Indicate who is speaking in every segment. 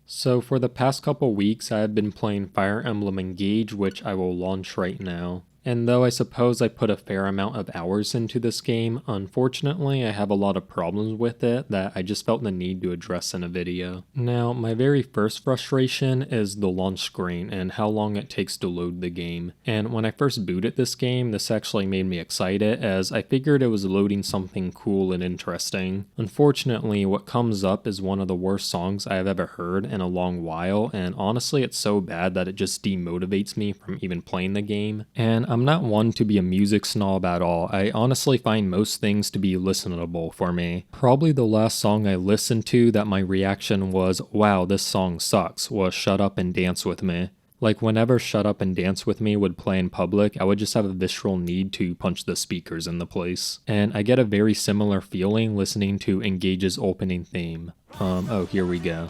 Speaker 1: So for the past couple weeks I have been playing Fire Emblem Engage, which I will launch right now. And though I suppose I put a fair amount of hours into this game, unfortunately I have a lot of problems with it that I just felt the need to address in a video. Now, my very first frustration is the launch screen and how long it takes to load the game. And when I first booted this game, this actually made me excited as I figured it was loading something cool and interesting. Unfortunately, what comes up is one of the worst songs I have ever heard in a long while, and honestly it's so bad that it just demotivates me from even playing the game. And I'm not one to be a music snob at all. I honestly find most things to be listenable for me. Probably the last song I listened to that my reaction was, wow, this song sucks, was Shut Up and Dance With Me. Like whenever Shut Up and Dance With Me would play in public, I would just have a visceral need to punch the speakers in the place. And I get a very similar feeling listening to Engage's opening theme. Oh, here we go.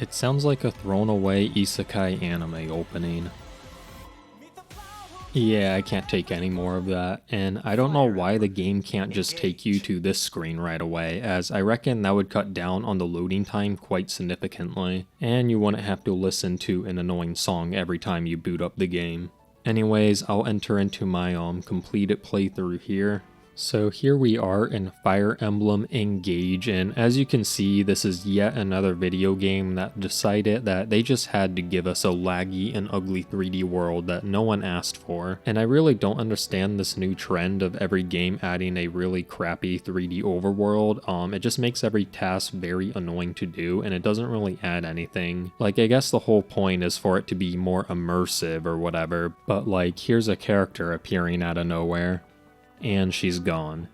Speaker 1: It sounds like a thrown away isekai anime opening. Yeah, I can't take any more of that, and I don't know why the game can't just take you to this screen right away, as I reckon that would cut down on the loading time quite significantly, and you wouldn't have to listen to an annoying song every time you boot up the game. Anyways, I'll enter into my completed playthrough here. So here we are in Fire Emblem Engage, and as you can see, this is yet another video game that decided that they just had to give us a laggy and ugly 3D world that no one asked for. And I really don't understand this new trend of every game adding a really crappy 3D overworld. It just makes every task very annoying to do, and it doesn't really add anything. Like, I guess the whole point is for it to be more immersive or whatever, but like, here's a character appearing out of nowhere. And she's gone.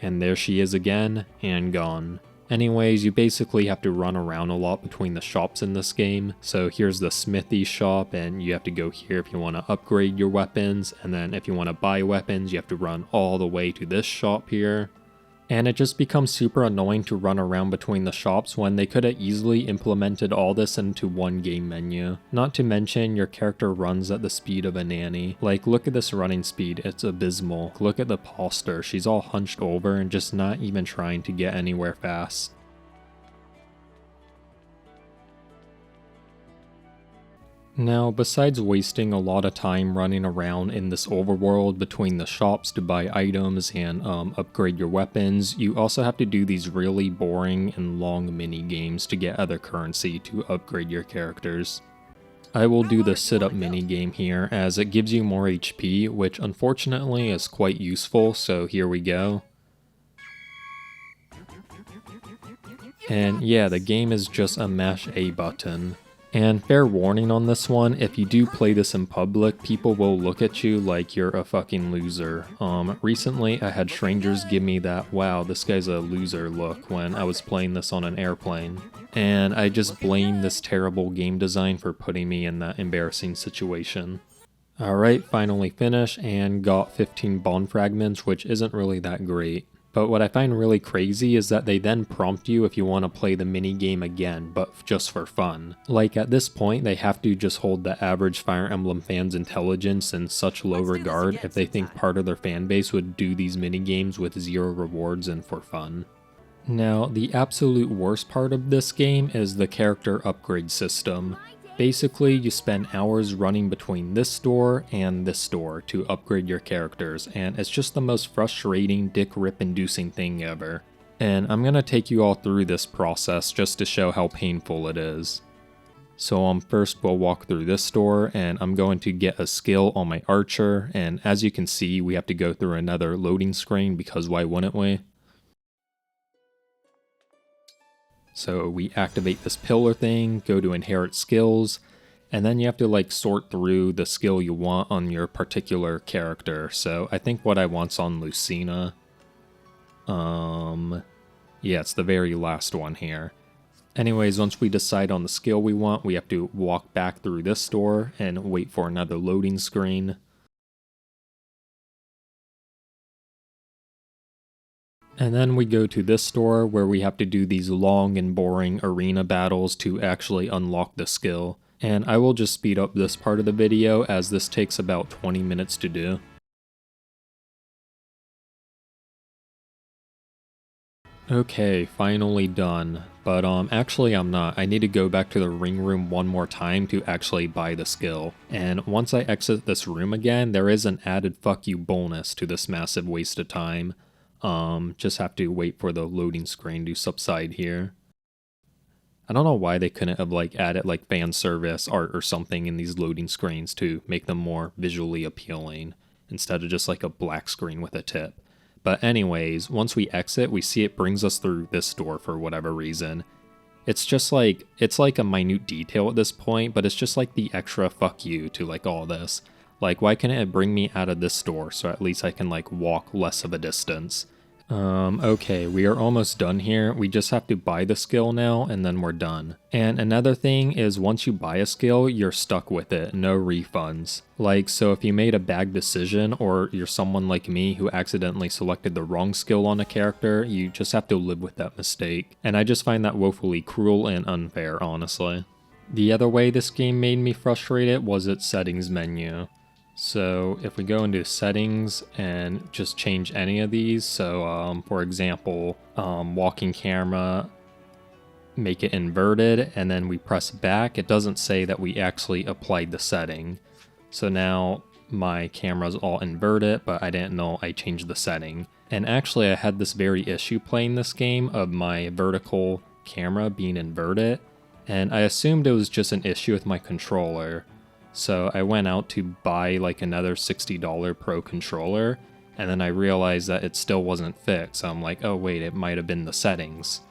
Speaker 1: And there she is again, and gone. Anyways, you basically have to run around a lot between the shops in this game. So here's the smithy shop, and you have to go here if you want to upgrade your weapons, and then if you want to buy weapons, you have to run all the way to this shop here. And it just becomes super annoying to run around between the shops when they could have easily implemented all this into one game menu. Not to mention, your character runs at the speed of a nanny. Like, look at this running speed, it's abysmal. Look at the posture, she's all hunched over and just not even trying to get anywhere fast. Now, besides wasting a lot of time running around in this overworld between the shops to buy items and upgrade your weapons, you also have to do these really boring and long mini games to get other currency to upgrade your characters. I will do the sit-up mini game here as it gives you more HP, which unfortunately is quite useful, so here we go. And yeah, the game is just a mash A button. And fair warning on this one, if you do play this in public, people will look at you like you're a fucking loser. Recently I had strangers give me that, wow, this guy's a loser look when I was playing this on an airplane. And I just blame this terrible game design for putting me in that embarrassing situation. Alright, finally finished and got 15 bond fragments, which isn't really that great. But what I find really crazy is that they then prompt you if you want to play the mini game again, but just for fun. Like, at this point, they have to just hold the average Fire Emblem fan's intelligence in such low regard if they think part of their fan base would do these mini games with zero rewards and for fun. Now, the absolute worst part of this game is the character upgrade system. Basically, you spend hours running between this store and this store to upgrade your characters, and it's just the most frustrating, dick rip inducing thing ever. And I'm gonna take you all through this process just to show how painful it is. So first we'll walk through this store, and I'm going to get a skill on my archer, and as you can see, we have to go through another loading screen because why wouldn't we? So we activate this pillar thing, go to inherit skills, and then you have to like sort through the skill you want on your particular character. So I think what I want's on Lucina. Yeah, it's the very last one here. Anyways, once we decide on the skill we want, we have to walk back through this door and wait for another loading screen. And then we go to this store where we have to do these long and boring arena battles to actually unlock the skill. And I will just speed up this part of the video as this takes about 20 minutes to do. Okay, finally done. But actually I'm not. I need to go back to the ring room one more time to actually buy the skill. And once I exit this room again, there is an added fuck you bonus to this massive waste of time. Just have to wait for the loading screen to subside here. I don't know why they couldn't have like added like fan service art or something in these loading screens to make them more visually appealing instead of just like a black screen with a tip. But anyways, once we exit, we see it brings us through this door for whatever reason. It's like a minute detail at this point, but it's just like the extra fuck you to like all this. Like, why couldn't it bring me out of this door so at least I can like walk less of a distance? Okay, we are almost done here. We just have to buy the skill now and then we're done. And another thing is once you buy a skill, you're stuck with it, no refunds. Like, so if you made a bad decision or you're someone like me who accidentally selected the wrong skill on a character, you just have to live with that mistake. And I just find that woefully cruel and unfair, honestly. The other way this game made me frustrated was its settings menu. So if we go into settings and just change any of these, so for example, walking camera, make it inverted, and then we press back, it doesn't say that we actually applied the setting. So now my camera's all inverted, but I didn't know I changed the setting. And actually I had this very issue playing this game of my vertical camera being inverted, and I assumed it was just an issue with my controller. So I went out to buy like another $60 Pro controller, and then I realized that it still wasn't fixed. So I'm like, oh wait, it might have been the settings.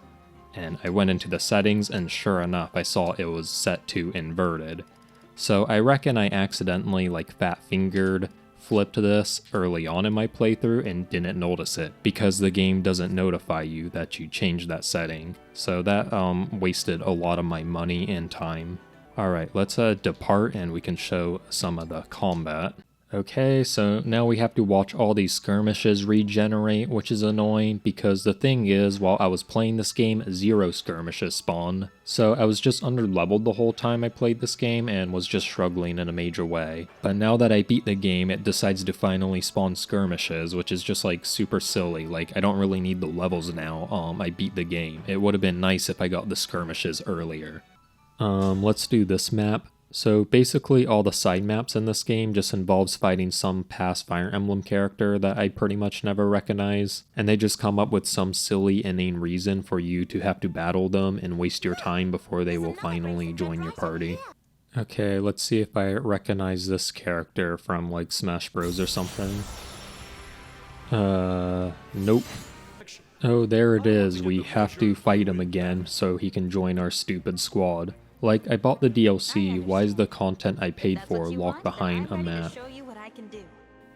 Speaker 1: And I went into the settings, and sure enough, I saw it was set to inverted. So I reckon I accidentally like fat fingered flipped this early on in my playthrough and didn't notice it because the game doesn't notify you that you changed that setting. So that wasted a lot of my money and time. Alright, let's depart and we can show some of the combat. Okay, so now we have to watch all these skirmishes regenerate, which is annoying because the thing is, while I was playing this game, 0 skirmishes spawned. So I was just under-leveled the whole time I played this game and was just struggling in a major way. But now that I beat the game, it decides to finally spawn skirmishes, which is just like super silly. Like, I don't really need the levels now, I beat the game. It would have been nice if I got the skirmishes earlier. Let's do this map. So basically all the side maps in this game just involves fighting some past Fire Emblem character that I pretty much never recognize, and they just come up with some silly inane reason for you to have to battle them and waste your time before they will finally join your party. Okay, let's see if I recognize this character from like Smash Bros or something. Nope. Oh, there it is. We have to fight him again so he can join our stupid squad. Like, I bought the DLC, why is the content I paid for locked behind a map?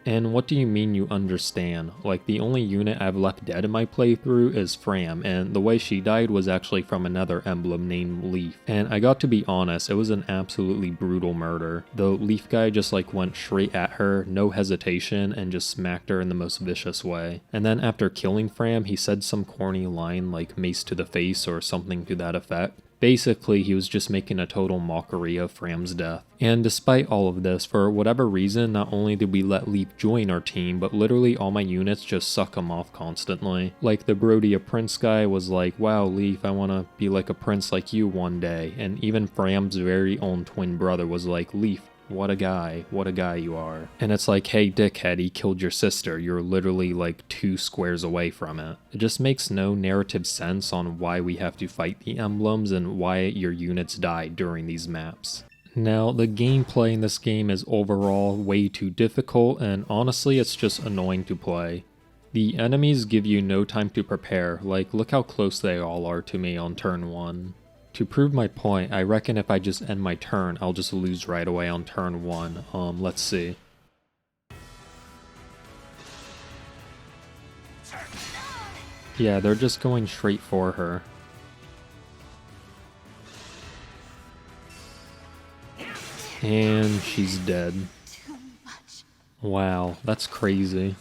Speaker 1: And what do you mean you understand? Like, the only unit I've left dead in my playthrough is Fram, and the way she died was actually from another emblem named Leaf. And I got to be honest, it was an absolutely brutal murder. The Leaf guy just like went straight at her, no hesitation, and just smacked her in the most vicious way. And then after killing Fram, he said some corny line like mace to the face or something to that effect. Basically, he was just making a total mockery of Fram's death. And despite all of this, for whatever reason, not only did we let Leaf join our team, but literally all my units just suck him off constantly. Like the Brody a Prince guy was like, wow Leaf, I wanna be like a prince like you one day. And even Fram's very own twin brother was like, Leaf, what a guy you are. And it's like, hey dickhead, he killed your sister, you're literally like 2 squares away from it. It just makes no narrative sense on why we have to fight the emblems and why your units die during these maps. Now, the gameplay in this game is overall way too difficult, and honestly it's just annoying to play. The enemies give you no time to prepare, like look how close they all are to me on turn 1. To prove my point, I reckon if I just end my turn, I'll just lose right away on turn 1. Let's see. Yeah, they're just going straight for her. And she's dead. Wow, that's crazy.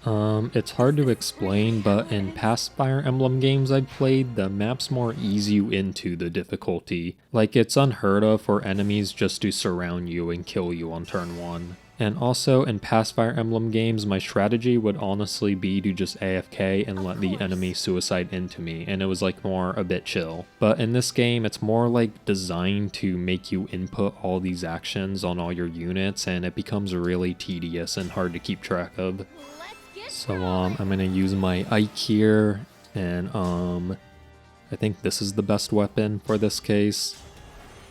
Speaker 1: It's hard to explain, but in past Fire Emblem games I've played, the maps more ease you into the difficulty. Like, it's unheard of for enemies just to surround you and kill you on turn 1. And also in past Fire Emblem games, my strategy would honestly be to just AFK and let the enemy suicide into me, and it was like more a bit chill. But in this game, it's more like designed to make you input all these actions on all your units, and it becomes really tedious and hard to keep track of. So I'm gonna use my Ike here, and I think this is the best weapon for this case.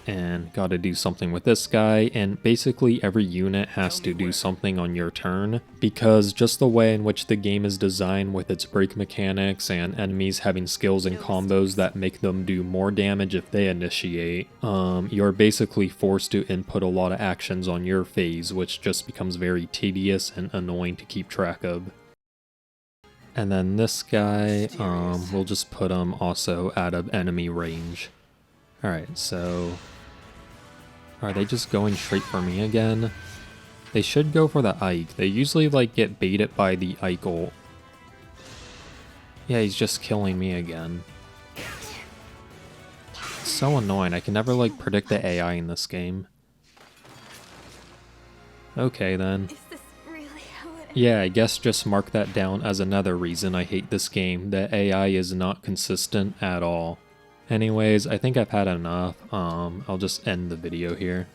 Speaker 1: And gotta do something with this guy, and basically every unit has to do something on your turn, because just the way in which the game is designed with its break mechanics and enemies having skills and combos that make them do more damage if they initiate, you're basically forced to input a lot of actions on your phase, which just becomes very tedious and annoying to keep track of. And then this guy, we'll just put him also out of enemy range. Alright, so are they just going straight for me again? They should go for the Ike. They usually like get baited by the Ike ult. Yeah, he's just killing me again. It's so annoying. I can never like predict the AI in this game. Okay then. Yeah, I guess just mark that down as another reason I hate this game. The AI is not consistent at all. Anyways, I think I've had enough. I'll just end the video here.